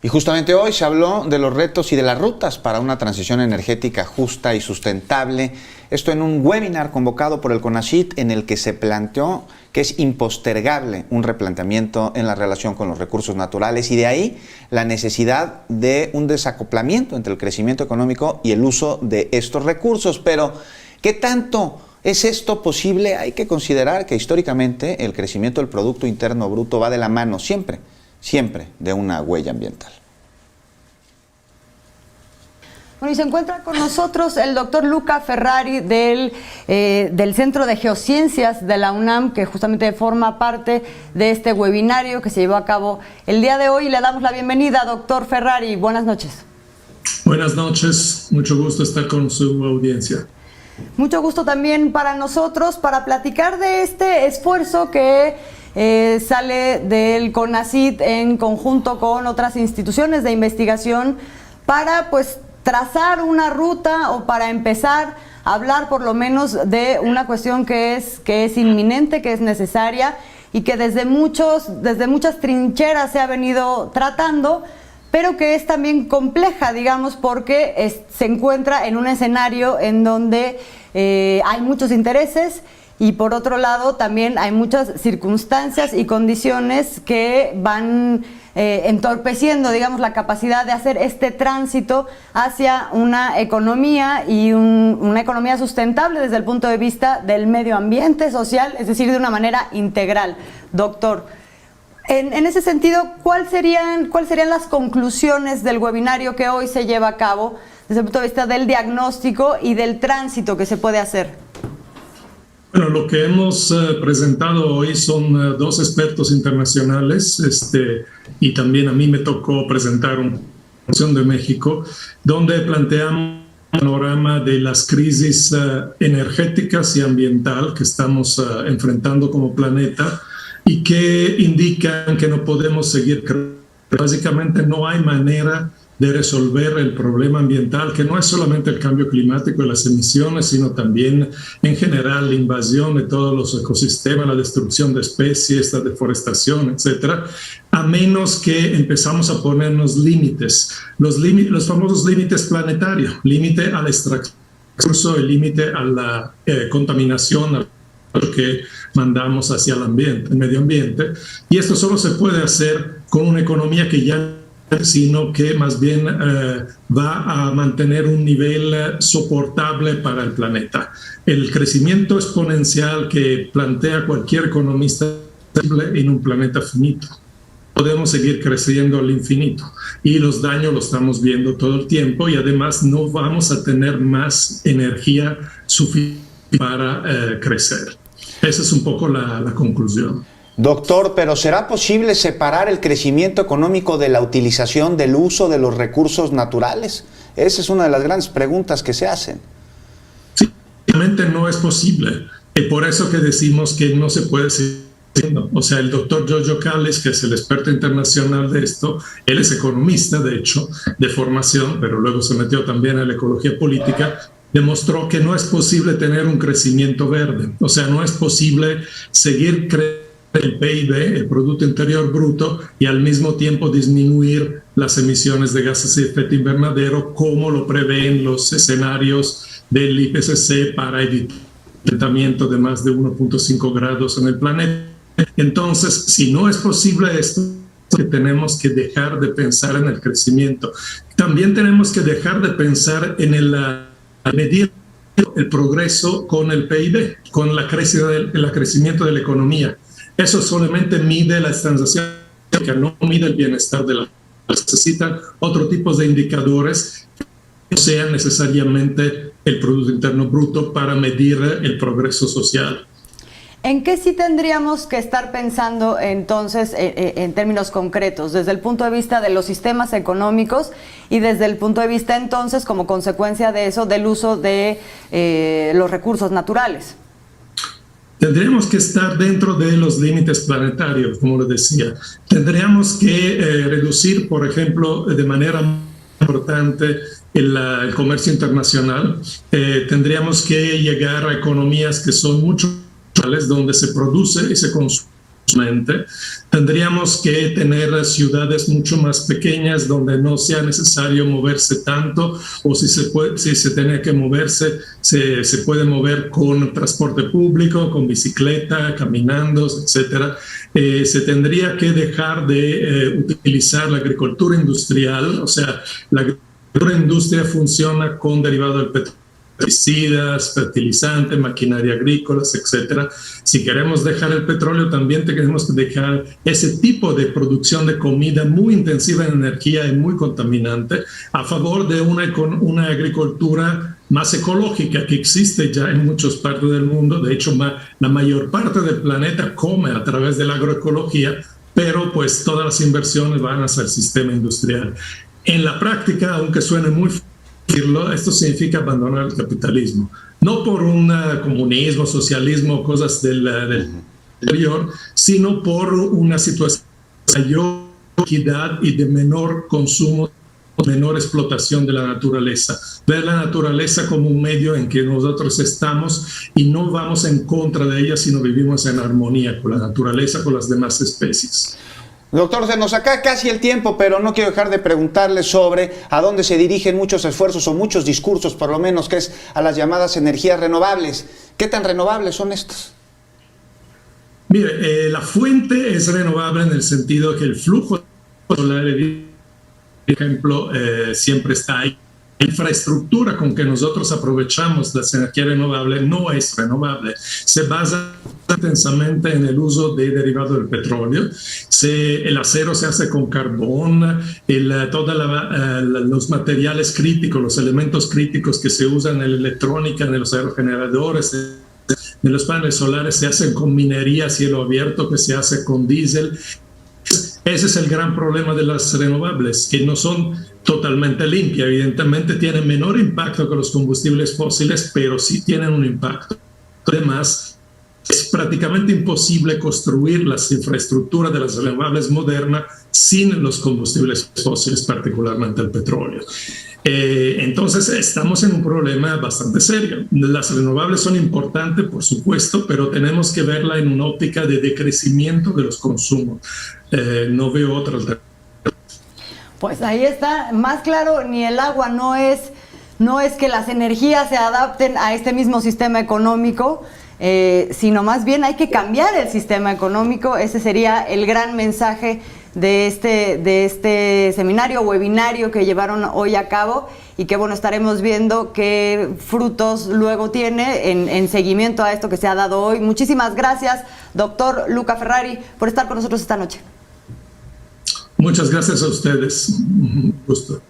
Y justamente hoy se habló de los retos y de las rutas para una transición energética justa y sustentable. Esto en un webinar convocado por el CONACYT, en el que se planteó que es impostergable un replanteamiento en la relación con los recursos naturales, y de ahí la necesidad de un desacoplamiento entre el crecimiento económico y el uso de estos recursos. Pero, ¿qué tanto es esto posible? Hay que considerar que históricamente el crecimiento del Producto Interno Bruto va de la mano siempre de una huella ambiental. Bueno, y se encuentra con nosotros el doctor Luca Ferrari del Centro de Geociencias de la UNAM, que justamente forma parte de este webinario que se llevó a cabo el día de hoy. Le damos la bienvenida, doctor Ferrari. Buenas noches. Buenas noches, mucho gusto estar con su audiencia. Mucho gusto también para nosotros, para platicar de este esfuerzo que sale del CONACYT en conjunto con otras instituciones de investigación para, pues, trazar una ruta o para empezar a hablar por lo menos de una cuestión que es inminente, que es necesaria y que desde muchas trincheras se ha venido tratando, pero que es también compleja, digamos, porque se encuentra en un escenario en donde hay muchos intereses. Y por otro lado también hay muchas circunstancias y condiciones que van entorpeciendo, digamos, la capacidad de hacer este tránsito hacia una economía y una economía sustentable desde el punto de vista del medio ambiente social, es decir, de una manera integral. Doctor, en ese sentido, ¿cuáles serían las conclusiones del webinario que hoy se lleva a cabo desde el punto de vista del diagnóstico y del tránsito que se puede hacer? Bueno, lo que hemos presentado hoy son dos expertos internacionales, y también a mí me tocó presentar una presentación de México, donde planteamos un panorama de las crisis energéticas y ambiental que estamos enfrentando como planeta y que indican que no podemos seguir creciendo. Básicamente no hay manera de resolver el problema ambiental, que no es solamente el cambio climático y las emisiones, sino también en general la invasión de todos los ecosistemas, la destrucción de especies, la deforestación, etcétera, a menos que empezamos a ponernos límites, los famosos límites planetarios, límite a la extracción, el límite a la contaminación que mandamos hacia el ambiente, el medio ambiente, y esto solo se puede hacer con una economía que ya sino que más bien va a mantener un nivel soportable para el planeta. El crecimiento exponencial que plantea cualquier economista en un planeta finito. Podemos seguir creciendo al infinito y los daños los estamos viendo todo el tiempo, y además no vamos a tener más energía suficiente para crecer. Esa es un poco la conclusión. Doctor, ¿pero será posible separar el crecimiento económico de la utilización, del uso de los recursos naturales? Esa es una de las grandes preguntas que se hacen. Sí, realmente no es posible. Y por eso que decimos que no se puede seguir haciendo. O sea, el doctor Giorgio Calles, que es el experto internacional de esto, él es economista, de hecho, de formación, pero luego se metió también a la ecología política, demostró que no es posible tener un crecimiento verde. O sea, no es posible seguir creciendo el PIB, el Producto Interior Bruto, y al mismo tiempo disminuir las emisiones de gases de efecto invernadero, como lo prevén los escenarios del IPCC para evitar el calentamiento de más de 1.5 grados en el planeta. Entonces, si no es posible esto, que tenemos que dejar de pensar en el crecimiento. También tenemos que dejar de pensar en medir el progreso con el PIB, con el crecimiento de la economía. Eso solamente mide las transacciones, que no mide el bienestar de la gente. Necesitan otro tipo de indicadores que no sean necesariamente el Producto Interno Bruto para medir el progreso social. ¿En qué sí tendríamos que estar pensando entonces en términos concretos, desde el punto de vista de los sistemas económicos y desde el punto de vista entonces, como consecuencia de eso, del uso de los recursos naturales? Tendríamos que estar dentro de los límites planetarios, como les decía. Tendríamos que reducir, por ejemplo, de manera muy importante el comercio internacional. Tendríamos que llegar a economías que son mucho donde se produce y se consume tendríamos que tener ciudades mucho más pequeñas donde no sea necesario moverse tanto, o si se tiene que moverse, se puede mover con transporte público, con bicicleta, caminando, etcétera. Se tendría que dejar de utilizar la agricultura industrial, o sea, la agricultura industria funciona con derivado del petróleo, pesticidas, fertilizantes, maquinaria agrícola, etcétera. Si queremos dejar el petróleo, también tenemos que dejar ese tipo de producción de comida muy intensiva en energía y muy contaminante a favor de una agricultura más ecológica que existe ya en muchas partes del mundo. De hecho, la mayor parte del planeta come a través de la agroecología, pero pues todas las inversiones van hacia el sistema industrial. En la práctica, aunque suene muy esto significa abandonar el capitalismo, no por un comunismo, socialismo, cosas del exterior, sino por una situación de mayor equidad y de menor consumo, menor explotación de la naturaleza. Ver la naturaleza como un medio en que nosotros estamos y no vamos en contra de ella, sino vivimos en armonía con la naturaleza, con las demás especies. Doctor, se nos acaba casi el tiempo, pero no quiero dejar de preguntarle sobre a dónde se dirigen muchos esfuerzos o muchos discursos, por lo menos, que es a las llamadas energías renovables. ¿Qué tan renovables son estas? Mire, la fuente es renovable en el sentido que el flujo solar, por ejemplo, siempre está ahí. La infraestructura con que nosotros aprovechamos las energías renovables no es renovable. Se basa intensamente en el uso de derivados del petróleo. El acero se hace con carbón, todos los materiales críticos, los elementos críticos que se usan en la electrónica, en los aerogeneradores, en los paneles solares, se hacen con minería a cielo abierto, que se hace con diésel. Ese es el gran problema de las renovables, que no son totalmente limpias. Evidentemente tienen menor impacto que los combustibles fósiles, pero sí tienen un impacto. Además, es prácticamente imposible construir las infraestructuras de las renovables modernas sin los combustibles fósiles, particularmente el petróleo. Entonces estamos en un problema bastante serio. Las renovables son importantes, por supuesto, pero tenemos que verla en una óptica de decrecimiento de los consumos. No veo otra alternativa. Pues ahí está, más claro, ni el agua no es que las energías se adapten a este mismo sistema económico, sino más bien hay que cambiar el sistema económico. Ese sería el gran mensaje de este seminario, webinario que llevaron hoy a cabo, y que bueno, estaremos viendo qué frutos luego tiene en seguimiento a esto que se ha dado hoy. Muchísimas gracias, doctor Luca Ferrari, por estar con nosotros esta noche. Muchas gracias a ustedes. Un gusto.